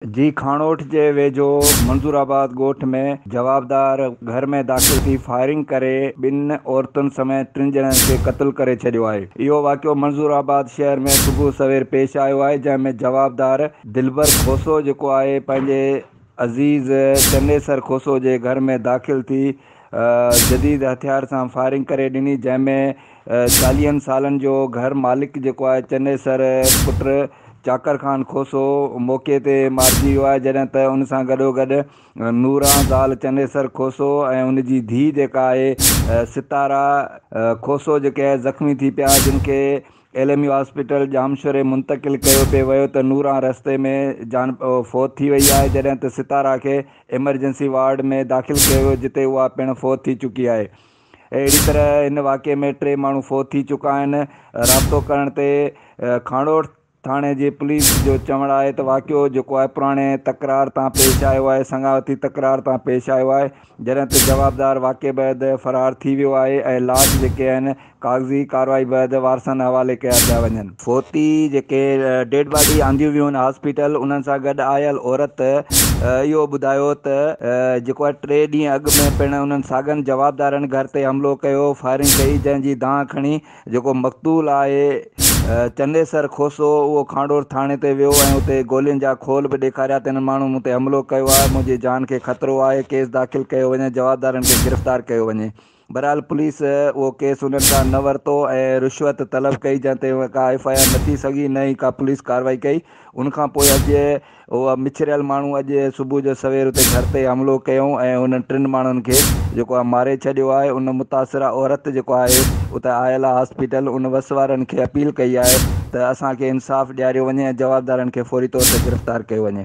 जी खानोठ जे वेझो मंज़ूराबाद ॻोठ में जवाबदार घर में दाख़िल थी फायरिंग करे ॿिनि औरतुनि समेत 3 ॼणनि खे क़त्ल करे छॾियो आहे। इहो वाक़ियो मंज़ूराबाद शहर में सुबुह सवेर पेश आयो आहे, जंहिंमें जवाबदार दिलबर खोसो जेको आहे पंहिंजे अज़ीज़ चन्नेसर खोसो जे घर में दाख़िल थी जदीद हथियार सां फायरिंग करे ॾिनी, जंहिंमें 40 सालनि जो घर मालिक जेको आहे चन्नेसर पुटु चाकर ख़ान खोसो मौक़े ते मारिजी वियो आहे, जॾहिं त उन सां गॾोगॾु नूरा ज़ाल चन्नेसर खोसो ऐं उन जी धीउ जेका आहे सितारा खोसो जेके आहे ज़ख़्मी थी पिया, जिन खे LMU हॉस्पिटल जामशोरे मुंतक़िल कयो पियो वियो त नूरा रस्ते में फौत थी वई आहे, जॾहिं त सितारा खे एमरजेंसी वार्ड में दाख़िल कयो वियो, जिते उहा पिणु फौत थी चुकी आहे। अहिड़ी तरह हिन वाक़े में 3 माण्हू फौत थी चुका आहिनि। राब्तो करण ते खानोठ थाणे जी पुलिस जो चवणु आहे त वाक़ियो जेको आहे पुराणे तकरार तां पेश आयो आहे, संगावती तकरार तां पेश आयो आहे, जॾहिं त जवाबदार वाक़े बैदि फ़रार थी वियो आहे ऐं लाश जेके आहिनि काग़ज़ी कार्रवाई बैदि वारसनि हवाले कया पिया वञनि। फौती जेके डेड बॉडी आंदियूं वियूं आहिनि हॉस्पिटल, उन्हनि सां गॾु आयल औरत इहो ॿुधायो त जेको आहे 3 ॾींहं अॻु में पिणु उन्हनि साॻियनि जवाबदारनि घर ते हमिलो कयो, फायरिंग कई, जंहिंजी दांह खणी जेको मक़तूल आहे चन्नेसर खोसो उहो खानोठ थाणे ते वियो ऐं उते गोलियुनि जा खोल बि ॾेखारिया त हिन माण्हू मूं ते हमिलो कयो आहे, मुंहिंजी जान खे ख़तरो आहे, केस दाख़िल कयो वञे, जवाबदारनि खे गिरफ़्तार कयो वञे। बहरहाल पुलिस उहो केस उन्हनि खां न वरितो ऐं रिश्वत तलब कई, जंहिं ते का FIR न थी सघी, न ई का पुलिस कार्रवाई कई। उनखां पोइ अॼु उहा मिछरियल माण्हू अॼु सुबुह जो सवेर उते घर ते हमलो कयूं ऐं उन्हनि 3 माण्हुनि खे जेको आहे मारे छॾियो आहे। उन मुतासिरा औरत जेको आहे उते आयल आहे हॉस्पिटल, उन वस वारनि खे अपील कई आहे त असांखे इंसाफ़ ॾियारियो वञे ऐं जवाबदारनि खे फौरी तौर ते गिरफ़्तार कयो वञे।